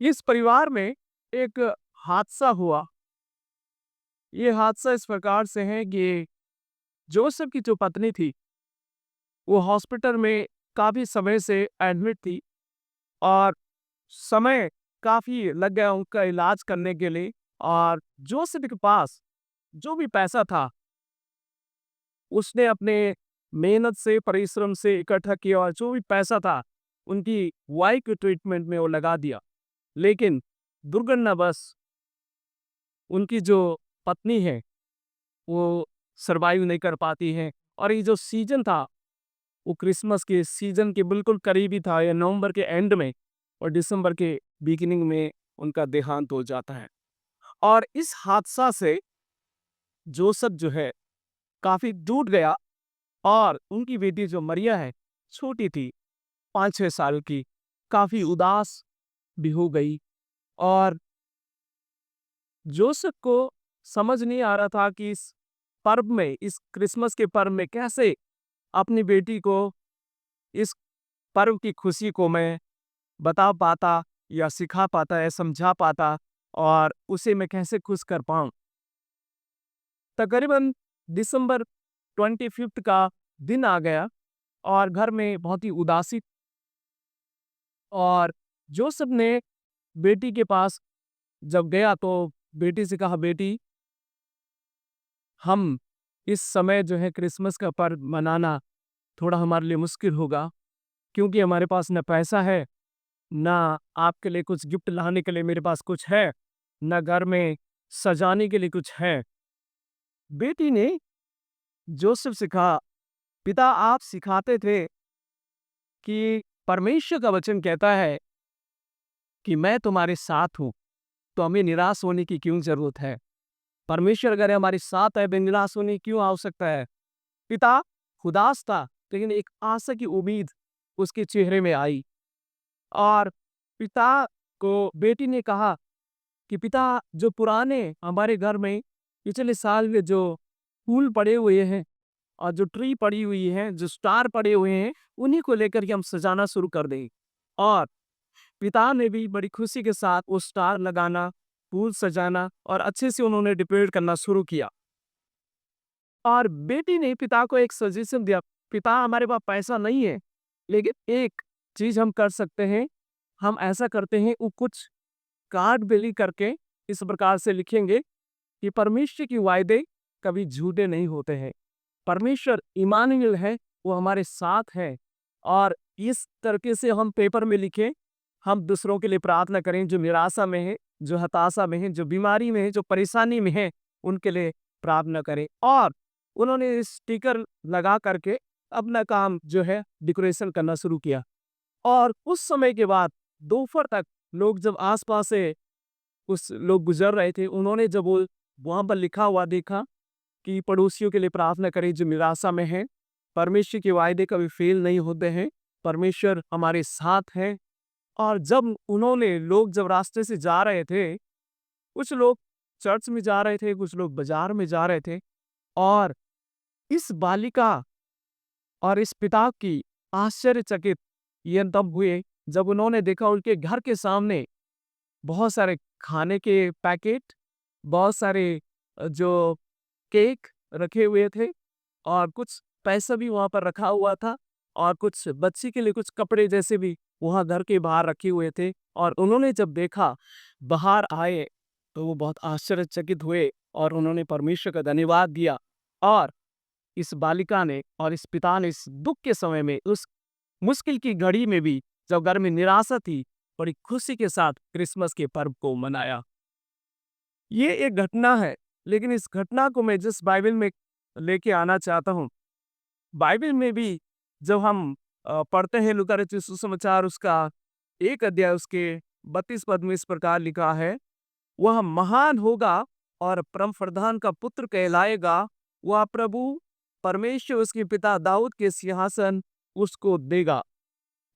इस परिवार में एक हादसा हुआ। ये हादसा इस प्रकार से है कि जोसेफ की जो पत्नी थी, वो हॉस्पिटल में काफ़ी समय से एडमिट थी और समय काफ़ी लग गया उनका इलाज करने के लिए। और जोसेफ के पास जो भी पैसा था, उसने अपने मेहनत से, परिश्रम से इकट्ठा किया और जो भी पैसा था, उनकी वाइफ के ट्रीटमेंट में वो लगा दिया। लेकिन दुर्घटनावश उनकी जो पत्नी है, वो सर्वाइव नहीं कर पाती हैं। और ये जो सीज़न था, वो क्रिसमस के सीज़न के बिल्कुल करीब ही था, या नवंबर के एंड में और दिसंबर के बिगिनिंग में उनका देहांत हो जाता है। और इस हादसा से जोसेफ जो है, काफ़ी टूट गया। और उनकी बेटी जो मरिया है, छोटी थी, 5-6 साल की, काफ़ी उदास भी हो गई। और जोसेफ को समझ नहीं आ रहा था कि इस पर्व में, इस क्रिसमस के पर्व में कैसे अपनी बेटी को, इस पर्व की खुशी को मैं बता पाता या सिखा पाता या समझा पाता, और उसे मैं कैसे खुश कर पाऊँ। तकरीबन दिसंबर 25 का दिन आ गया और घर में बहुत ही उदासी। और जोसेफ ने बेटी के पास जब गया तो बेटी से कहा, बेटी, हम इस समय जो है क्रिसमस का पर्व मनाना थोड़ा हमारे लिए मुश्किल होगा, क्योंकि हमारे पास ना पैसा है, ना आपके लिए कुछ गिफ्ट लाने के लिए मेरे पास कुछ है, ना घर में सजाने के लिए कुछ है। बेटी ने जोसेफ से कहा, पिता, आप सिखाते थे कि परमेश्वर का वचन कहता है कि मैं तुम्हारे साथ हूँ, तो हमें निराश होने की क्यों जरूरत है? परमेश्वर अगर हमारे साथ है, तो निराश होने की क्यों आवश्यकता है? पिता उदास था, लेकिन एक आशा की उम्मीद उसके चेहरे में आई। और पिता को बेटी ने कहा कि पिता, जो पुराने हमारे घर में पिछले साल में जो फूल पड़े हुए हैं और जो ट्री पड़ी हुई है, जो स्टार पड़े हुए हैं, उन्हीं को लेकर के हम सजाना शुरू कर दें। और पिता ने भी बड़ी खुशी के साथ वो स्टार लगाना, फूल सजाना और अच्छे से उन्होंने डेकोरेट करना शुरू किया। और बेटी ने पिता को एक सजेशन दिया, पिता, हमारे पास पैसा नहीं है, लेकिन एक चीज हम कर सकते हैं। हम ऐसा करते हैं, वो कुछ कार्ड बिली करके इस प्रकार से लिखेंगे कि परमेश्वर की वायदे कभी झूठे नहीं होते हैं। परमेश्वर इमानुएल है, वो हमारे साथ है। और इस तरीके से हम पेपर में लिखें, हम दूसरों के लिए प्रार्थना करें, जो निराशा में है, जो हताशा में है, जो बीमारी में है, जो परेशानी में है, उनके लिए प्रार्थना करें। और उन्होंने स्टिकर लगा करके अपना काम जो है डेकोरेशन करना शुरू किया। और उस समय के बाद दोपहर तक लोग जब आसपास से कुछ लोग गुजर रहे थे, उन्होंने जब वो वहां पर लिखा हुआ देखा कि पड़ोसियों के लिए प्रार्थना करें जो निराशा में हैं, परमेश्वर के वायदे कभी फेल नहीं होते हैं, परमेश्वर हमारे साथ है। और जब उन्होंने, लोग जब रास्ते से जा रहे थे, कुछ लोग चर्च में जा रहे थे, कुछ लोग बाजार में जा रहे थे, और इस बालिका और इस पिता की आश्चर्यचकित ये तब हुए जब उन्होंने देखा उनके घर के सामने बहुत सारे खाने के पैकेट, बहुत सारे जो केक रखे हुए थे, और कुछ पैसा भी वहाँ पर रखा हुआ था, और कुछ बच्ची के लिए कुछ कपड़े जैसे भी वहाँ घर के बाहर रखे हुए थे। और उन्होंने जब देखा, बाहर आए, तो वो बहुत आश्चर्यचकित हुए और उन्होंने परमेश्वर का धन्यवाद दिया। और इस बालिका ने और इस पिता ने इस दुख के समय में, उस मुश्किल की घड़ी में भी, जब घर में निराशा थी, बड़ी खुशी के साथ क्रिसमस के पर्व को मनाया। ये एक घटना है, लेकिन इस घटना को मैं जिस बाइबल में लेके आना चाहता हूँ, बाइबल में भी जब हम पढ़ते हैं लूका रचित सुसमाचार, उसका 1 अध्याय उसके 32 पद में इस प्रकार लिखा है, वह महान होगा और परम प्रधान का पुत्र कहलाएगा, वह प्रभु परमेश्वर उसके पिता दाऊद के सिंहासन उसको देगा।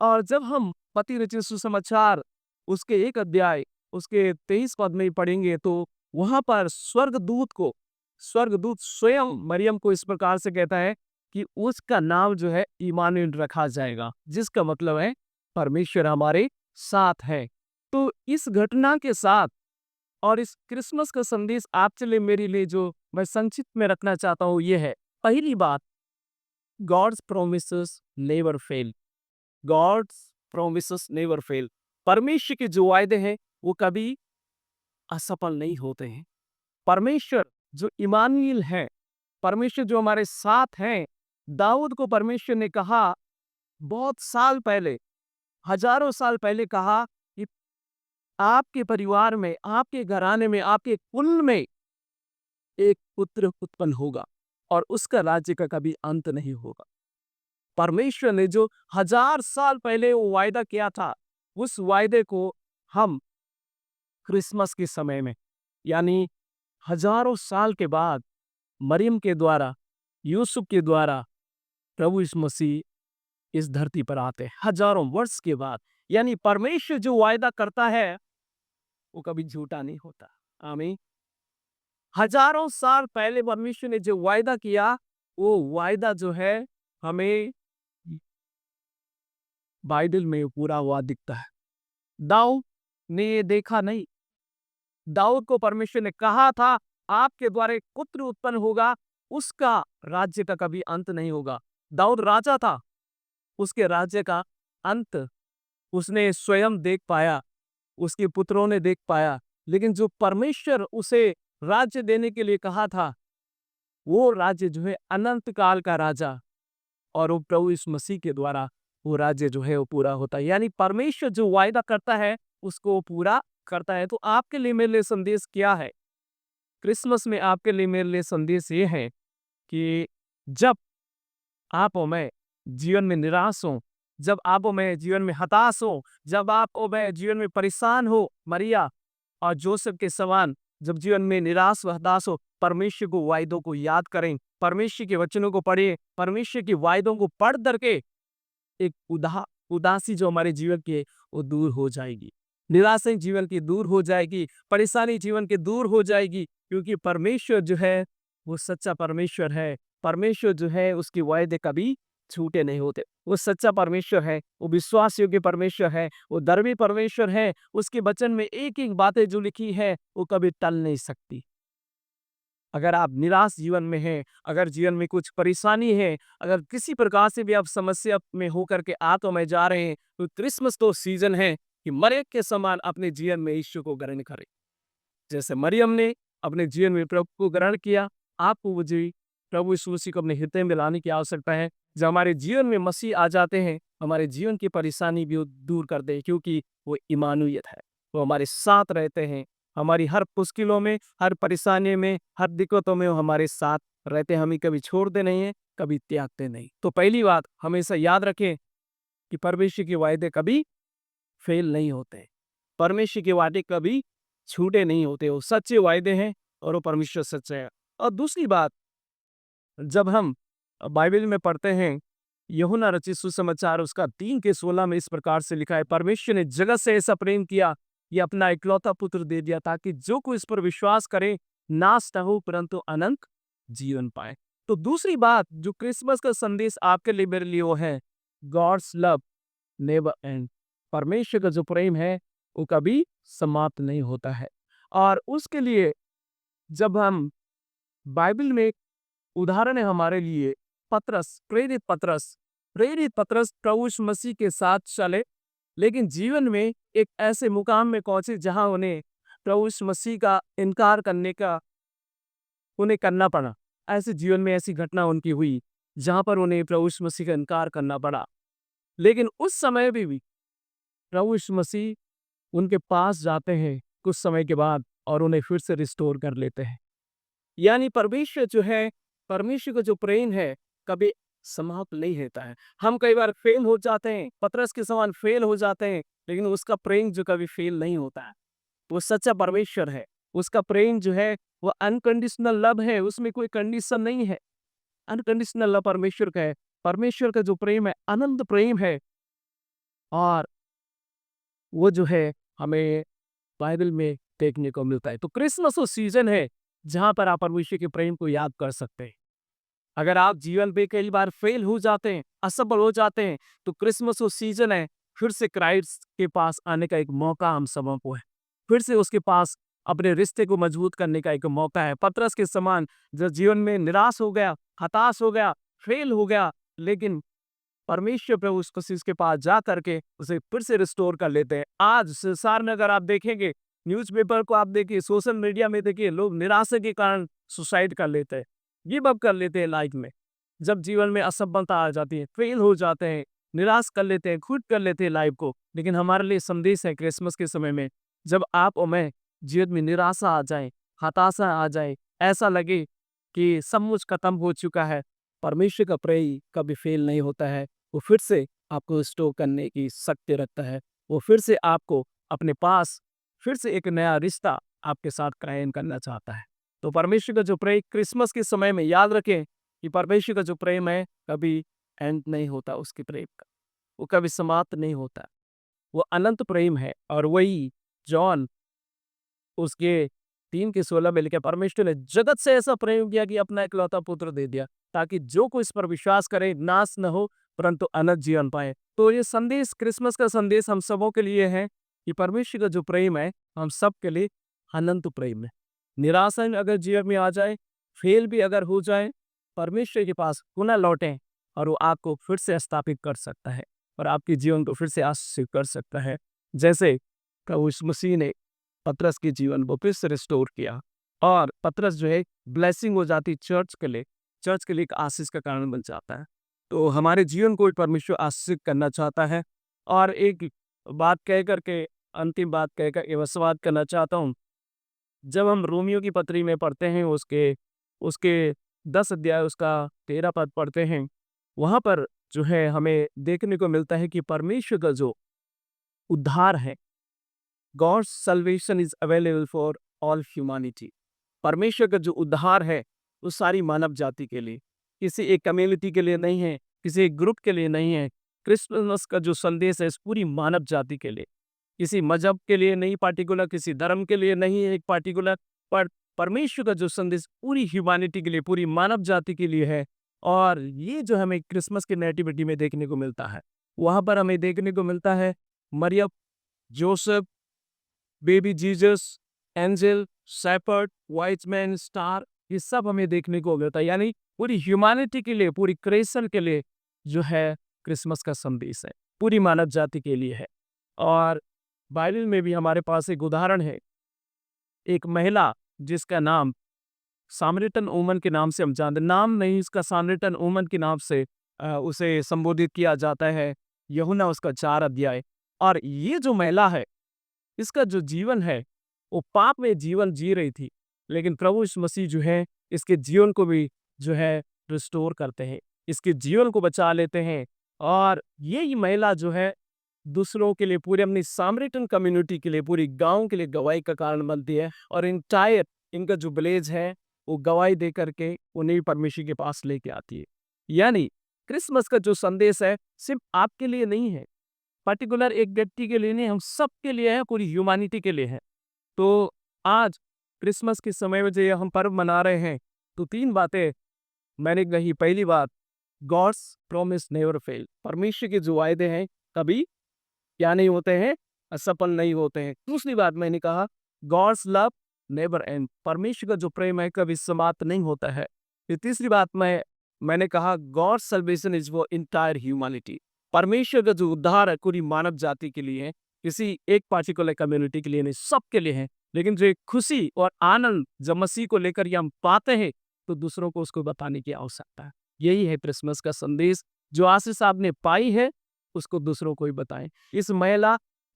और जब हम पति रचित सुसमाचार उसके 1 अध्याय उसके 23 पद में पढ़ेंगे, तो वहां पर स्वर्गदूत स्वयं मरियम को इस प्रकार से कहता है कि उसका नाम जो है इमानुएल रखा जाएगा, जिसका मतलब है परमेश्वर हमारे साथ है। तो इस घटना के साथ और इस क्रिसमस का संदेश आपके लिए मेरे लिए जो मैं संक्षिप्त में रखना चाहता हूँ ये है। पहली बात, God's promises never fail. God's promises never fail. परमेश्वर के जो वायदे हैं वो कभी असफल नहीं होते हैं। परमेश्वर जो इमानुएल है, परमेश्वर जो हमारे साथ हैं, दाऊद को परमेश्वर ने कहा बहुत साल पहले, हजारों साल पहले कहा कि आपके परिवार में, आपके घराने में, आपके कुल में एक पुत्र उत्पन्न होगा और उसका राज्य का कभी अंत नहीं होगा। परमेश्वर ने जो 1000 साल पहले वो वायदा किया था, उस वायदे को हम क्रिसमस के समय में, यानी हजारों साल के बाद मरियम के द्वारा, यूसुफ के द्वारा प्रभु यीशु मसीह इस धरती पर आते हैं हजारों वर्ष के बाद। यानी परमेश्वर जो वायदा करता है वो कभी झूठा नहीं होता। आमीन। हजारों साल पहले परमेश्वर ने जो वायदा किया, वो वायदा जो है हमें बाइबल में पूरा हुआ दिखता है। दाऊद ने ये देखा नहीं। दाऊद को परमेश्वर ने कहा था आपके द्वारा एक पुत्र उत्पन्न होगा, उसका राज्य का कभी अंत नहीं होगा। दाऊद राजा था, उसके राज्य का अंत उसने स्वयं देख पाया, उसके पुत्रों ने देख पाया। लेकिन जो परमेश्वर उसे राज्य देने के लिए कहा था, वो राज्य जो है अनंत काल का राजा, और वो प्रभु यीशु मसीह के द्वारा वो राज्य जो है वो पूरा होता है। यानी परमेश्वर जो वायदा करता है उसको वो पूरा करता है। तो आपके लिए मेरे लिए संदेश क्या है? क्रिसमस में आपके लिए मेरे लिए संदेश ये है कि जब आप और मैं जीवन में निराश हो, जब आप और मैं जीवन में हताश हो, जब आप और मैं जीवन में परेशान हो, मरिया और जोसेफ के समान जब जीवन में निराश व हताश हो, परमेश्वर को वायदों को याद करें, परमेश्वर के वचनों को पढ़ें, परमेश्वर के वायदों को पढ़ करके एक उदासी जो हमारे जीवन की है वो दूर हो जाएगी, निराशा जीवन की दूर हो जाएगी, परेशानी जीवन की दूर हो जाएगी, क्योंकि परमेश्वर जो है वो सच्चा परमेश्वर है। परमेश्वर जो है उसके वायदे कभी झूठे नहीं होते। वो सच्चा परमेश्वर है, वो विश्वास योग्य परमेश्वर है, वो धर्मी परमेश्वर है। उसके वचन में एक एक बातें जो लिखी है वो कभी टल नहीं सकती। अगर आप निराश जीवन में हैं, अगर जीवन में कुछ परेशानी है, अगर किसी प्रकार से भी आप समस्या में होकर के आ तो मैं जा रहे हैं, तो क्रिसमस तो सीजन है कि मरियम के समान अपने जीवन में यीशु को ग्रहण करें। जैसे मरियम ने अपने जीवन में प्रभु को ग्रहण किया, आपको मुझे प्रभु यीशु मसीह को अपने हृदय में लाने की आवश्यकता है। जब हमारे जीवन में मसीह आ जाते हैं, हमारे जीवन की परेशानी भी वो दूर कर दे, क्योंकि वो इमानुएल है, वो हमारे साथ रहते हैं। हमारी हर मुश्किलों में, हर परेशानी में, हर दिक्कतों में वो हमारे साथ रहते हैं, हमें कभी छोड़ते नहीं है, कभी त्यागते नहीं। तो पहली बात हमेशा याद रखें कि परमेश्वर के वायदे कभी फेल नहीं होते। परमेश्वर के वायदे कभी झूठे नहीं होते, वो सच्चे वायदे हैं और वो परमेश्वर सच्चा है। और दूसरी बात, जब हम बाइबल में पढ़ते हैं, यूहन्ना रचित सुसमाचार उसका 3:16 में इस प्रकार से लिखा है, परमेश्वर ने जगत से ऐसा प्रेम किया, ये अपना इकलौता पुत्र दे दिया, ताकि जो कोई इस पर विश्वास करे नाश न हो परंतु अनंत जीवन पाए। तो दूसरी बात जो क्रिसमस का संदेश आपके लिए मेरे लिए वो है, गॉड्स लव नेवर एंड। परमेश्वर का जो प्रेम है वो कभी समाप्त नहीं होता है। और उसके लिए जब हम बाइबल में उदाहरण है हमारे लिए, प्रेरित पतरस प्रभु यीशु मसीह के साथ चले, लेकिन जीवन में एक ऐसे मुकाम में पहुंचे जहां उन्हें प्रभु यीशु मसीह का इनकार करने का उन्हें करना पड़ा। ऐसे जीवन में ऐसी घटना उनकी हुई जहां पर उन्हें प्रभु यीशु मसीह का इनकार करना पड़ा। लेकिन उस समय भी प्रभु यीशु मसीह उनके पास जाते हैं कुछ समय के बाद और उन्हें फिर से रिस्टोर कर लेते हैं। यानी परमेश्वर जो है, परमेश्वर का जो प्रेम है कभी समाप्त नहीं होता है। हम कई बार फेल हो जाते हैं, पतरस के समान फेल हो जाते हैं, लेकिन उसका प्रेम जो कभी फेल नहीं होता है। वो सच्चा परमेश्वर है, उसका प्रेम जो है वो अनकंडीशनल लव है, उसमें कोई कंडीशन नहीं है। अनकंडीशनल लव परमेश्वर का है। परमेश्वर का जो प्रेम है अनंत प्रेम है, और वो जो है हमें बाइबल में देखने को मिलता है। तो क्रिसमस वो सीजन है जहां पर आप परमेश्वर के प्रेम को याद कर सकते हैं। अगर आप जीवन में कई बार फेल हो जाते हैं, असफल हो जाते हैं, तो क्रिसमस वो सीजन है फिर से क्राइस्ट के पास आने का एक मौका हम सबों को है। फिर से उसके पास अपने रिश्ते को मजबूत करने का एक मौका है। पतरस के समान जो जीवन में निराश हो गया, हताश हो गया, फेल हो गया, लेकिन परमेश्वर प्रभु उसको उसके पास जा करके उसे फिर से रिस्टोर कर लेते हैं। आज संसार में अगर आप देखेंगे, न्यूज़पेपर को आप देखिए, सोशल मीडिया में देखिए, लोग निराशा के कारण सुसाइड कर लेते हैं, गिव अप कर लेते हैं लाइफ में। जब जीवन में असफलता आ जाती है, फेल हो जाते हैं, निराश कर लेते हैं, क्विट कर लेते हैं लाइफ को। लेकिन हमारे लिए संदेश है क्रिसमस के समय में, जब आप और मैं जीवन में निराशा आ जाए, हताशा आ जाए, ऐसा लगे कि सब कुछ खत्म हो चुका है, परमेश्वर का प्रेम कभी फेल नहीं होता है। वो फिर से आपको स्टोर करने की शक्ति रखता है। वो फिर से आपको अपने पास फिर से एक नया रिश्ता आपके साथ कायम करना चाहता है। तो परमेश्वर का जो प्रेम क्रिसमस के समय में याद रखें कि परमेश्वर का जो प्रेम है कभी एंड नहीं होता, उसके प्रेम का वो कभी समाप्त नहीं होता। वो अनंत प्रेम है। और वही जॉन उसके 3:16 में लिखा, परमेश्वर ने जगत से ऐसा प्रेम किया कि अपना इकलौता पुत्र दे दिया, ताकि जो कोई इस पर विश्वास करे नाश न हो परंतु अनंत जीवन पाए। तो ये संदेश, क्रिसमस का संदेश हम सबों के लिए है कि परमेश्वर का जो प्रेम है हम सब के लिए अनंत प्रेम है। निराशा में अगर जीवन में आ जाए, फेल भी अगर हो जाए, परमेश्वर के पास पुनः लौटें और वो आपको फिर से स्थापित कर सकता है और आपके जीवन को फिर से आशीषित कर सकता है। जैसे प्रभु यीशु मसीह ने पतरस के जीवन को फिर से रिस्टोर किया और पतरस जो है ब्लेसिंग हो जाती चर्च के लिए एक आशीष का कारण बन जाता है। तो हमारे जीवन को परमेश्वर आशीषित करना चाहता है। और एक बात कह करके, अंतिम बात कह कर एवं करना चाहता हूँ। जब हम रोमियो की पत्री में पढ़ते हैं, उसके उसके 10 अध्याय उसका 13 पद पढ़ते हैं, वहां पर जो है हमें देखने को मिलता है कि परमेश्वर का जो उद्धार है, God's salvation is available for all humanity। परमेश्वर का जो उद्धार है वो सारी मानव जाति के लिए, किसी एक कम्युनिटी के लिए नहीं है, किसी एक ग्रुप के लिए नहीं है। क्रिसमस का जो संदेश है इस पूरी मानव जाति के लिए, किसी मजहब के लिए नहीं पार्टिकुलर, किसी धर्म के लिए नहीं है एक पार्टिकुलर, पर परमेश्वर का जो संदेश पूरी ह्यूमैनिटी के लिए, पूरी मानव जाति के लिए है। और ये जो हमें क्रिसमस के नेटिविटी में देखने को मिलता है, वहां पर हमें देखने को मिलता है मरियम, Joseph, baby Jesus, angel, shepherd, white man, star, ये सब हमें देखने को मिलता है। यानी पूरी ह्यूमैनिटी के लिए, पूरी क्रिएशन के लिए जो है क्रिसमस का संदेश है, पूरी मानव जाति के लिए है। और बाइबल में भी हमारे पास एक उदाहरण है, एक महिला जिसका नाम सामरिटन वुमन के नाम से हम जानते, नाम नहीं इसका, सामरिटन वुमन के नाम से उसे संबोधित किया जाता है, यूहन्ना उसका 4 अध्याय। और ये जो महिला है, इसका जो जीवन है वो पाप में जीवन जी रही थी, लेकिन प्रभु यीशु मसीह जो है इसके जीवन को भी जो है रिस्टोर करते हैं, इसके जीवन को बचा लेते हैं। और यही महिला जो है दूसरों के लिए, पूरे अपनी सामरिटन कम्युनिटी के लिए, पूरी गांव के लिए गवाही का कारण बनती है। और इंटायर इनका जो विलेज है वो गवाही दे करके उन्हें परमेश्वर के पास लेके आती है। यानी क्रिसमस का जो संदेश है सिर्फ आपके लिए नहीं है, पर्टिकुलर एक व्यक्ति के लिए नहीं, हम सब के लिए है, पूरी ह्यूमैनिटी के लिए है। तो आज क्रिसमस के समय में जो ये हम पर्व मना रहे हैं, तो 3 बातें मैंने कही। पहली बात, गॉड्स प्रॉमिस नेवर फेल, परमेश्वर के जो वायदे हैं कभी क्या नहीं होते हैं, असफल नहीं होते हैं। दूसरी बात मैंने कहा, गॉड्स लव नेवर एंड, परमेश्वर का जो प्रेम है कभी समाप्त नहीं होता है। फिर तीसरी बात मैंने कहा, God's salvation is for entire humanity, परमेश्वर का जो उद्धार है पूरी मानव जाति के लिए है, किसी एक पार्टिकुलर कम्युनिटी के लिए नहीं, सबके लिए है। लेकिन जो एक खुशी और आनंद जब मसीह को लेकर ये हम पाते हैं, तो दूसरों को उसको बताने की आवश्यकता है। यही है क्रिसमस का संदेश, जो आशीष आपने पाई है उसको दूसरों को ही बताएं।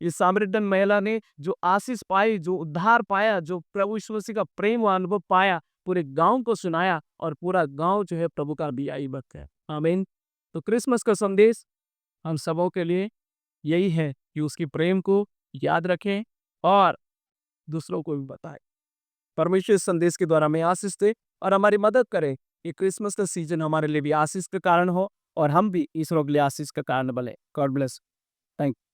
इस सामरिटन महिला ने जो आशीष पाई, जो उद्धार पाया, जो प्रभु यीशु मसीह का प्रेम व अनुभव पाया, पूरे गांव को सुनाया और पूरा गांव जो है प्रभु का अनुयायी बन गया। आमीन। तो क्रिसमस का संदेश हम सबों के लिए यही है कि उसकी प्रेम को याद रखें और दूसरों को भी बताएं। परमेश्वर इस संदेश के द्वारा हमें आशीष दे और हमारी मदद करे कि क्रिसमस का सीजन हमारे लिए भी आशीष का कारण हो और हम भी ईश्वर के लिए आशीष का कारण बने। God bless. Thank you.